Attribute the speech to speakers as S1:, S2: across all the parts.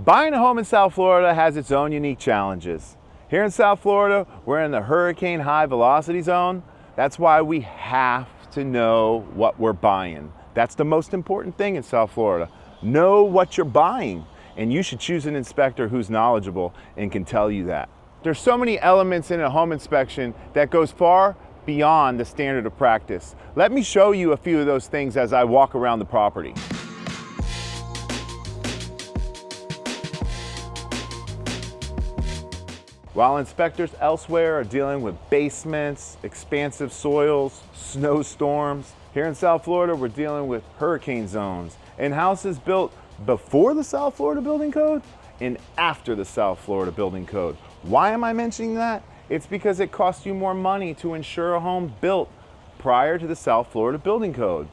S1: Buying a home in South Florida has its own unique challenges. Here in South Florida, we're in the hurricane high velocity zone. That's why we have to know what we're buying. That's the most important thing in South Florida. Know what you're buying, and you should choose an inspector who's knowledgeable and can tell you that. There's so many elements in a home inspection that goes far beyond the standard of practice. Let me show you a few of those things as I walk around the property. While inspectors elsewhere are dealing with basements, expansive soils, snowstorms, here in South Florida we're dealing with hurricane zones and houses built before the South Florida Building Code and after the South Florida Building Code. Why am I mentioning that? It's because it costs you more money to insure a home built prior to the South Florida Building Code.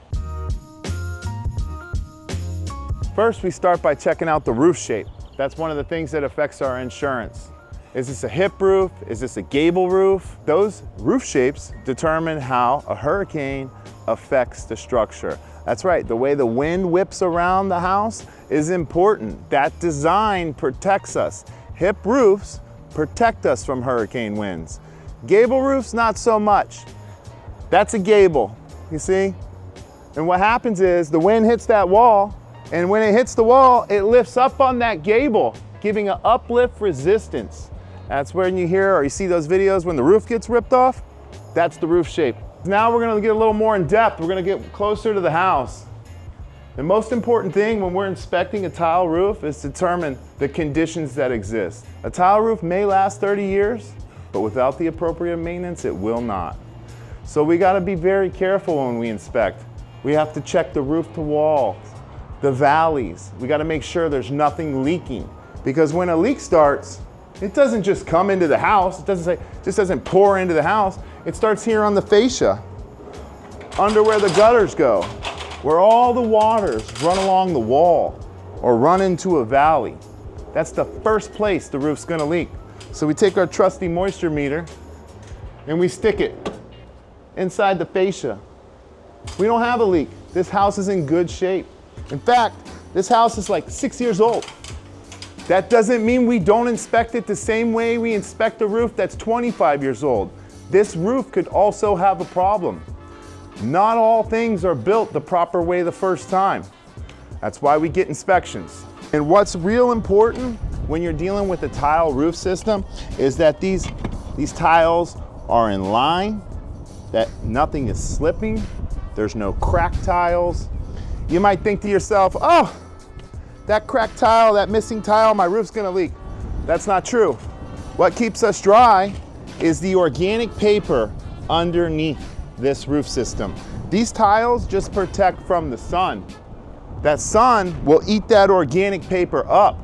S1: First, we start by checking out the roof shape. That's one of the things that affects our insurance. Is this a hip roof? Is this a gable roof? Those roof shapes determine how a hurricane affects the structure. That's right, the way the wind whips around the house is important. That design protects us. Hip roofs protect us from hurricane winds. Gable roofs, not so much. That's a gable, you see? And what happens is the wind hits that wall, and when it hits the wall, it lifts up on that gable, giving an uplift resistance. That's when you hear or you see those videos when the roof gets ripped off. That's the roof shape. Now we're gonna get a little more in depth. We're gonna get closer to the house. The most important thing when we're inspecting a tile roof is to determine the conditions that exist. A tile roof may last 30 years, but without the appropriate maintenance, it will not. So we gotta be very careful when we inspect. We have to check the roof to wall, the valleys. We gotta make sure there's nothing leaking, because when a leak starts, it doesn't just come into the house. It just doesn't pour into the house. It starts here on the fascia, under where the gutters go, where all the waters run along the wall or run into a valley. That's the first place the roof's gonna leak. So we take our trusty moisture meter and we stick it inside the fascia. We don't have a leak. This house is in good shape. In fact, this house is like 6 years old. That doesn't mean we don't inspect it the same way we inspect a roof that's 25 years old. This roof could also have a problem. Not all things are built the proper way the first time. That's why we get inspections. And what's real important when you're dealing with a tile roof system is that these tiles are in line, that nothing is slipping, there's no cracked tiles. You might think to yourself, oh, that cracked tile, that missing tile, my roof's gonna leak. That's not true. What keeps us dry is the organic paper underneath this roof system. These tiles just protect from the sun. That sun will eat that organic paper up,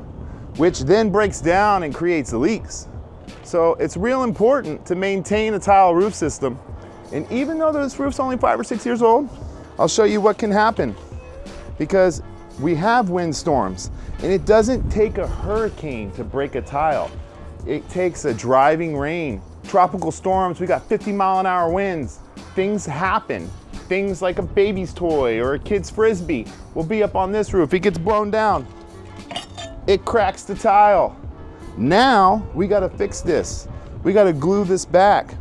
S1: which then breaks down and creates leaks. So it's real important to maintain a tile roof system. And even though this roof's only 5 or 6 years old, I'll show you what can happen. Because we have windstorms, and it doesn't take a hurricane to break a tile. It takes a driving rain. Tropical storms, we got 50-mile-an-hour winds. Things happen. Things like a baby's toy or a kid's Frisbee will be up on this roof. It gets blown down. It cracks the tile. Now, we gotta fix this. We gotta glue this back,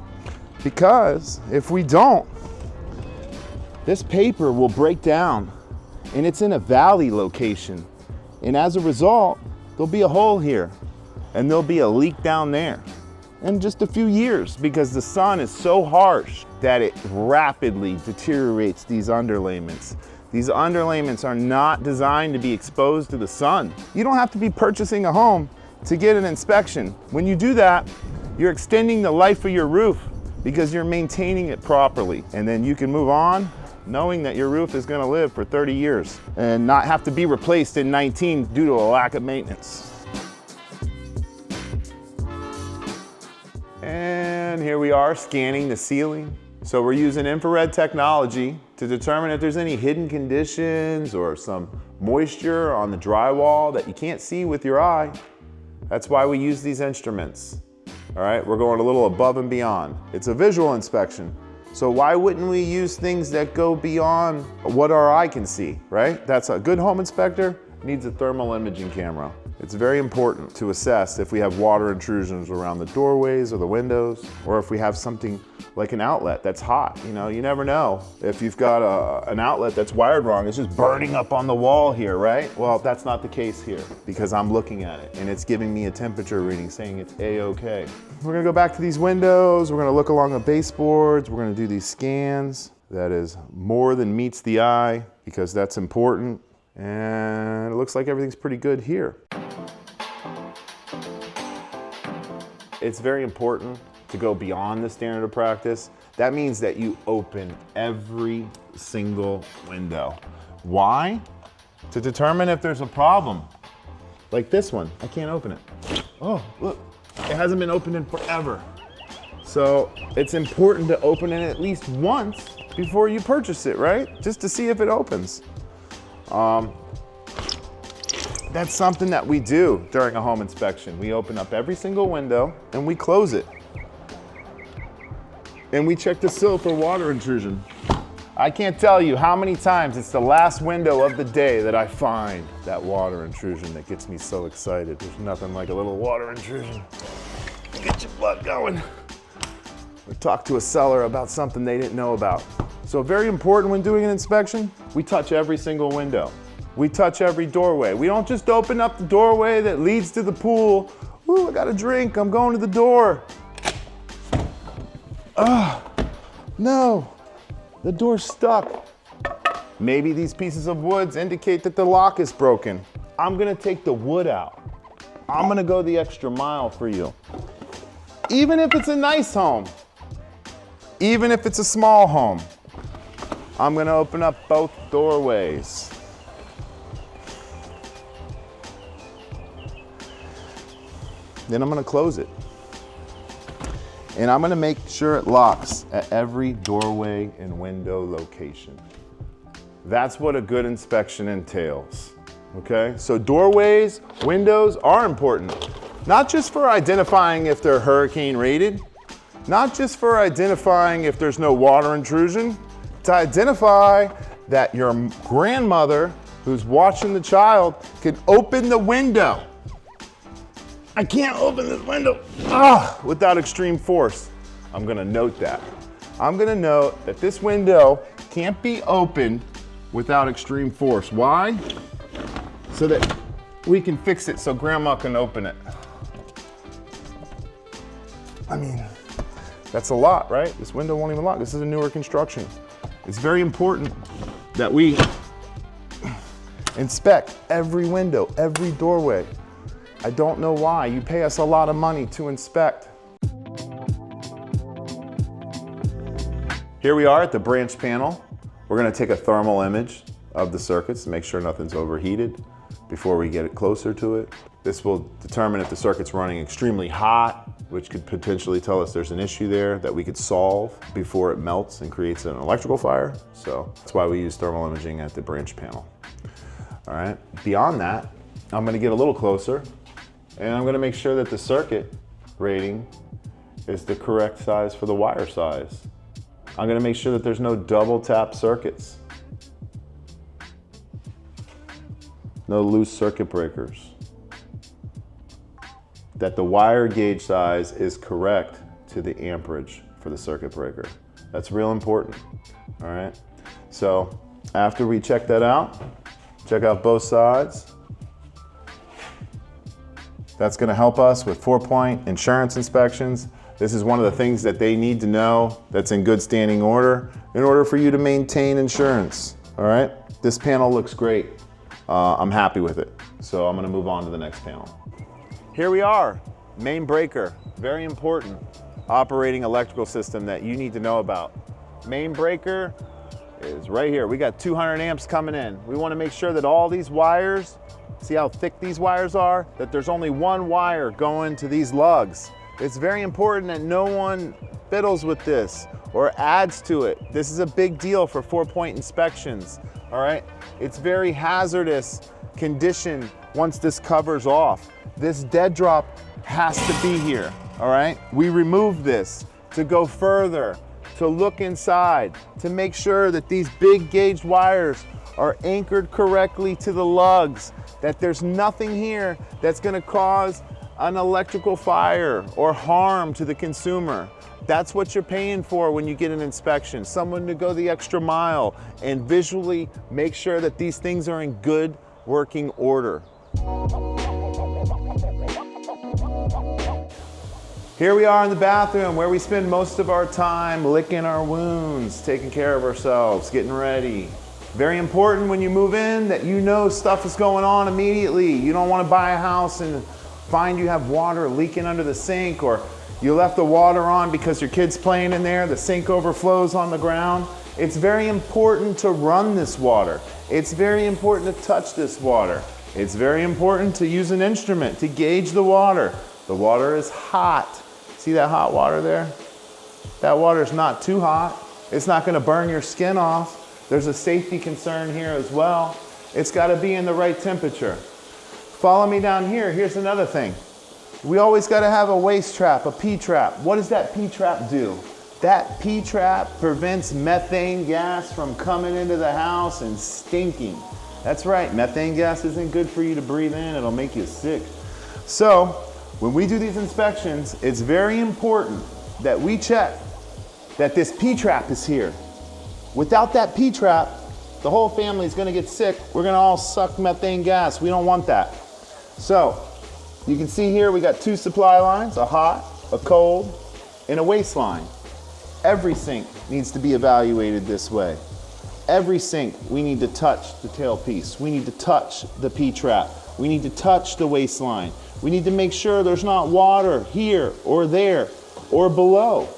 S1: because if we don't, this paper will break down. And it's in a valley location. And as a result, there'll be a hole here and there'll be a leak down there in just a few years, because the sun is so harsh that it rapidly deteriorates these underlayments. These underlayments are not designed to be exposed to the sun. You don't have to be purchasing a home to get an inspection. When you do that, you're extending the life of your roof because you're maintaining it properly. And then you can move on knowing that your roof is going to live for 30 years and not have to be replaced in 19 due to a lack of maintenance. And here we are scanning the ceiling. So we're using infrared technology to determine if there's any hidden conditions or some moisture on the drywall that you can't see with your eye. That's why we use these instruments. All right, we're going a little above and beyond. It's a visual inspection. So why wouldn't we use things that go beyond what our eye can see, right? That's a good home inspector needs a thermal imaging camera. It's very important to assess if we have water intrusions around the doorways or the windows, or if we have something like an outlet that's hot. You know, you never know. If you've got an outlet that's wired wrong, it's just burning up on the wall here, right? Well, that's not the case here because I'm looking at it and it's giving me a temperature reading saying it's A-okay. We're gonna go back to these windows. We're gonna look along the baseboards. We're gonna do these scans. That is more than meets the eye because that's important. And it looks like everything's pretty good here. It's very important to go beyond the standard of practice. That means that you open every single window. Why? To determine if there's a problem. Like this one, I can't open it. Oh, look, it hasn't been opened in forever. So it's important to open it at least once before you purchase it, right? Just to see if it opens. That's something that we do during a home inspection. We open up every single window and we close it. And we check the sill for water intrusion. I can't tell you how many times it's the last window of the day that I find that water intrusion that gets me so excited. There's nothing like a little water intrusion. Get your blood going. Or talk to a seller about something they didn't know about. So very important when doing an inspection, we touch every single window. We touch every doorway. We don't just open up the doorway that leads to the pool. Ooh, I got a drink, I'm going to the door. No, the door's stuck. Maybe these pieces of wood indicate that the lock is broken. I'm gonna take the wood out. I'm gonna go the extra mile for you. Even if it's a nice home, even if it's a small home, I'm gonna open up both doorways. Then I'm gonna close it. And I'm gonna make sure it locks at every doorway and window location. That's what a good inspection entails, okay? So doorways, windows are important. Not just for identifying if they're hurricane rated, not just for identifying if there's no water intrusion, to identify that your grandmother who's watching the child can open the window. I can't open this window without extreme force. I'm gonna note that. I'm gonna note that this window can't be opened without extreme force. Why? So that we can fix it so grandma can open it. I mean, that's a lot, right? This window won't even lock. This is a newer construction. It's very important that we inspect every window, every doorway. I don't know why. You pay us a lot of money to inspect. Here we are at the branch panel. We're gonna take a thermal image of the circuits to make sure nothing's overheated before we get it closer to it. This will determine if the circuit's running extremely hot, which could potentially tell us there's an issue there that we could solve before it melts and creates an electrical fire. So that's why we use thermal imaging at the branch panel. All right, beyond that, I'm gonna get a little closer and I'm gonna make sure that the circuit rating is the correct size for the wire size. I'm gonna make sure that there's no double tap circuits. No loose circuit breakers. That the wire gauge size is correct to the amperage for the circuit breaker. That's real important, all right? So after we check that out, check out both sides. That's gonna help us with 4-point insurance inspections. This is one of the things that they need to know that's in good standing order in order for you to maintain insurance, all right? This panel looks great. I'm happy with it. So I'm gonna move on to the next panel. Here we are, main breaker, very important operating electrical system that you need to know about. Main breaker is right here. We got 200 amps coming in. We wanna make sure that all these wires, see how thick these wires are? That there's only one wire going to these lugs. It's very important that no one fiddles with this or adds to it. This is a big deal for 4-point inspections, all right? It's very hazardous condition once this covers off. This dead drop has to be here, all right? We remove this to go further, to look inside, to make sure that these big gauge wires are anchored correctly to the lugs, that there's nothing here that's gonna cause an electrical fire or harm to the consumer. That's what you're paying for when you get an inspection. Someone to go the extra mile and visually make sure that these things are in good working order. Here we are in the bathroom where we spend most of our time licking our wounds, taking care of ourselves, getting ready. Very important when you move in that you know stuff is going on immediately. You don't want to buy a house and find you have water leaking under the sink, or you left the water on because your kid's playing in there, the sink overflows on the ground. It's very important to run this water. It's very important to touch this water. It's very important to use an instrument to gauge the water. The water is hot. See that hot water there? That water is not too hot. It's not going to burn your skin off. There's a safety concern here as well. It's got to be in the right temperature. Follow me down here. Here's another thing. We always got to have a waste trap, a P-trap. What does that P-trap do? That P-trap prevents methane gas from coming into the house and stinking. That's right, methane gas isn't good for you to breathe in. It'll make you sick. So, when we do these inspections, it's very important that we check that this P-trap is here. Without that P-trap, the whole family is gonna get sick. We're gonna all suck methane gas. We don't want that. So, you can see here we got two supply lines, a hot, a cold, and a waste line. Every sink needs to be evaluated this way. Every sink, we need to touch the tailpiece. We need to touch the P-trap. We need to touch the waste line. We need to make sure there's not water here or there or below.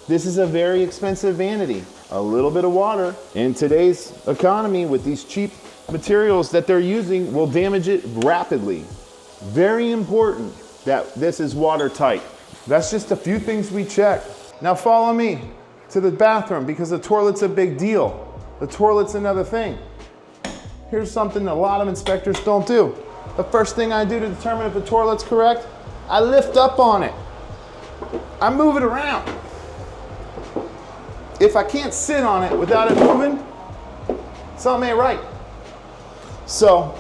S1: This is a very expensive vanity. A little bit of water in today's economy with these cheap materials that they're using will damage it rapidly. Very important that this is watertight. That's just a few things we check. Now follow me to the bathroom because the toilet's a big deal. The toilet's another thing. Here's something that a lot of inspectors don't do. The first thing I do to determine if the toilet's correct, I lift up on it. I move it around. If I can't sit on it without it moving, something ain't right. So,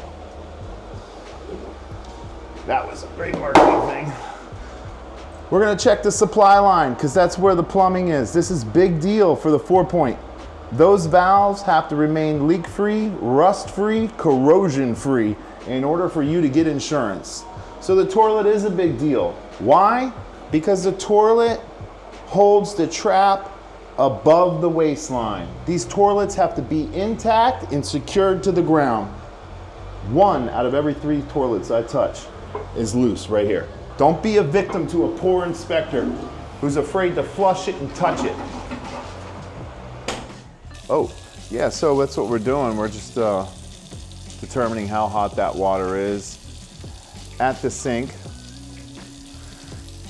S1: that was a great marketing thing. We're gonna check the supply line because that's where the plumbing is. This is big deal for the 4-point. Those valves have to remain leak-free, rust-free, corrosion-free in order for you to get insurance. So the toilet is a big deal. Why? Because the toilet holds the trap above the waistline. These toilets have to be intact and secured to the ground. 1 out of every 3 toilets I touch is loose right here. Don't be a victim to a poor inspector who's afraid to flush it and touch it. Oh, yeah, so that's what we're doing. We're just determining how hot that water is at the sink.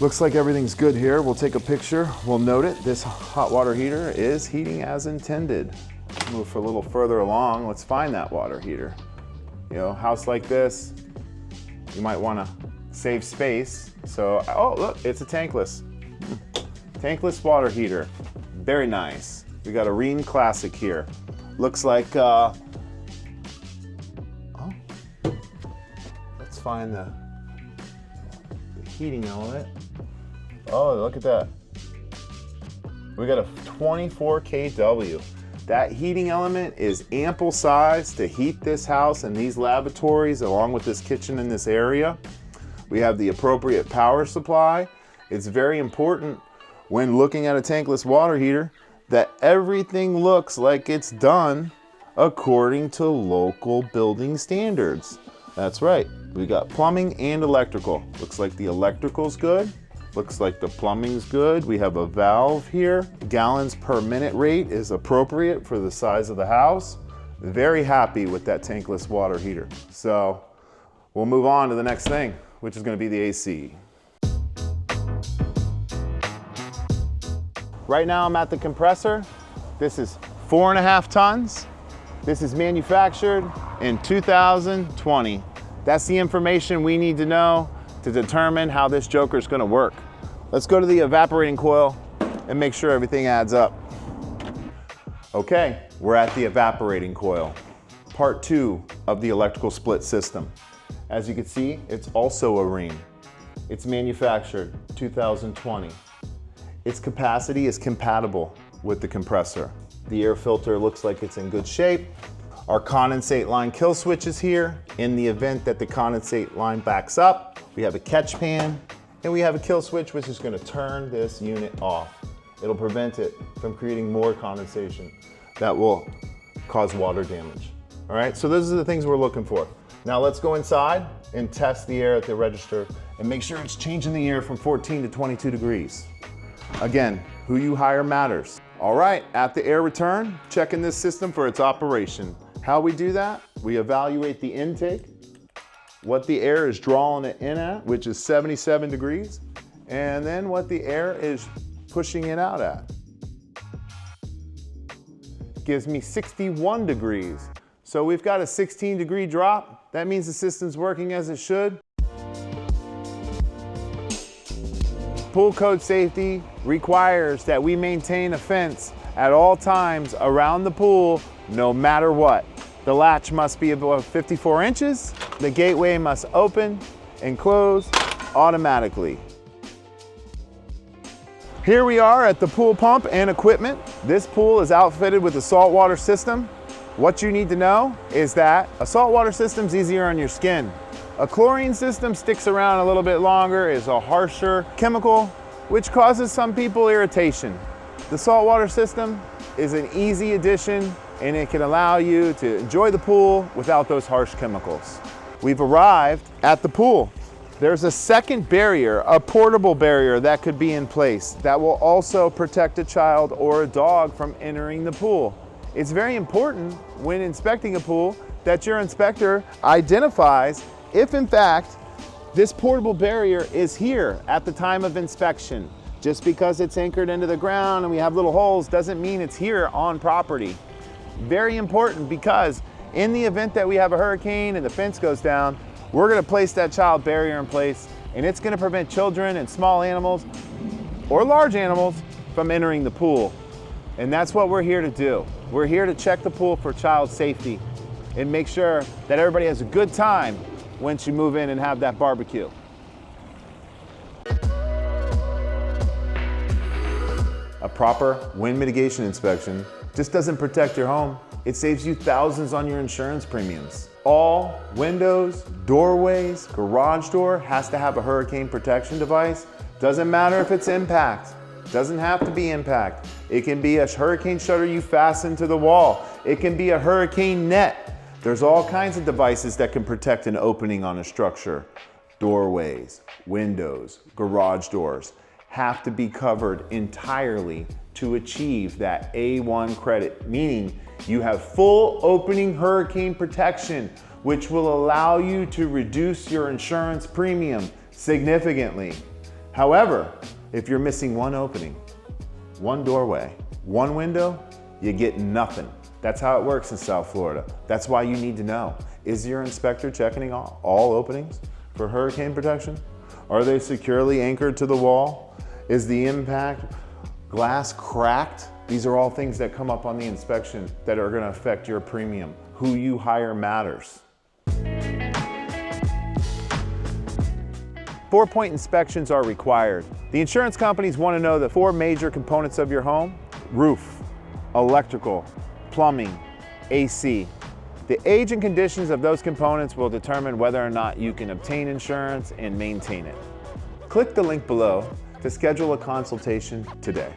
S1: Looks like everything's good here. We'll take a picture, we'll note it. This hot water heater is heating as intended. Move a little further along, let's find that water heater. You know, house like this, you might wanna save space. So, oh look, it's a tankless. Tankless water heater, very nice. We got a Rheem Classic here. Looks like, oh, let's find the heating element. Oh, look at that. We got a 24 kW. That heating element is ample size to heat this house and these lavatories along with this kitchen in this area. We have the appropriate power supply. It's very important when looking at a tankless water heater that everything looks like it's done according to local building standards. That's right, we got plumbing and electrical. Looks like the electrical's good. Looks like the plumbing's good. We have a valve here. Gallons per minute rate is appropriate for the size of the house. Very happy with that tankless water heater. So we'll move on to the next thing, which is gonna be the AC. Right now I'm at the compressor. This is 4.5 tons. This is manufactured in 2020. That's the information we need to know to determine how this joker is gonna work. Let's go to the evaporating coil and make sure everything adds up. Okay, we're at the evaporating coil. part 2 of the electrical split system. As you can see, it's also a Rheem. It's manufactured 2020. Its capacity is compatible with the compressor. The air filter looks like it's in good shape. Our condensate line kill switch is here. In the event that the condensate line backs up, we have a catch pan and we have a kill switch which is going to turn this unit off. It'll prevent it from creating more condensation that will cause water damage. All right, so those are the things we're looking for. Now let's go inside and test the air at the register and make sure it's changing the air from 14 to 22 degrees. Again, who you hire matters. All right, at the air return, checking this system for its operation. How we do that? We evaluate the intake, what the air is drawing it in at, which is 77 degrees, and then what the air is pushing it out at. Gives me 61 degrees. So we've got a 16-degree drop. That means the system's working as it should. Pool code safety requires that we maintain a fence at all times around the pool, no matter what. The latch must be above 54 inches. The gateway must open and close automatically. Here we are at the pool pump and equipment. This pool is outfitted with a saltwater system. What you need to know is that a saltwater system's easier on your skin. A chlorine system sticks around a little bit longer, is a harsher chemical, which causes some people irritation. The saltwater system is an easy addition and it can allow you to enjoy the pool without those harsh chemicals. We've arrived at the pool. There's a second barrier, a portable barrier that could be in place that will also protect a child or a dog from entering the pool. It's very important when inspecting a pool that your inspector identifies if in fact this portable barrier is here at the time of inspection. Just because it's anchored into the ground and we have little holes doesn't mean it's here on property. Very important, because in the event that we have a hurricane and the fence goes down, we're going to place that child barrier in place and it's going to prevent children and small animals or large animals from entering the pool. And that's what we're here to do. We're here to check the pool for child safety and make sure that everybody has a good time once you move in and have that barbecue. A proper wind mitigation inspection just doesn't protect your home. It saves you thousands on your insurance premiums. All windows, doorways, garage door has to have a hurricane protection device. Doesn't matter if it's impact. Doesn't have to be impact. It can be a hurricane shutter you fasten to the wall. It can be a hurricane net. There's all kinds of devices that can protect an opening on a structure. Doorways, windows, garage doors have to be covered entirely to achieve that A1 credit, meaning you have full opening hurricane protection, which will allow you to reduce your insurance premium significantly. However, if you're missing one opening, one doorway, one window, you get nothing. That's how it works in South Florida. That's why you need to know. Is your inspector checking all openings for hurricane protection? Are they securely anchored to the wall? Is the impact glass cracked? These are all things that come up on the inspection that are going to affect your premium. Who you hire matters. 4-point inspections are required. The insurance companies want to know the 4 major components of your home: roof, electrical, plumbing, AC. The age and conditions of those components will determine whether or not you can obtain insurance and maintain it. Click the link below to schedule a consultation today.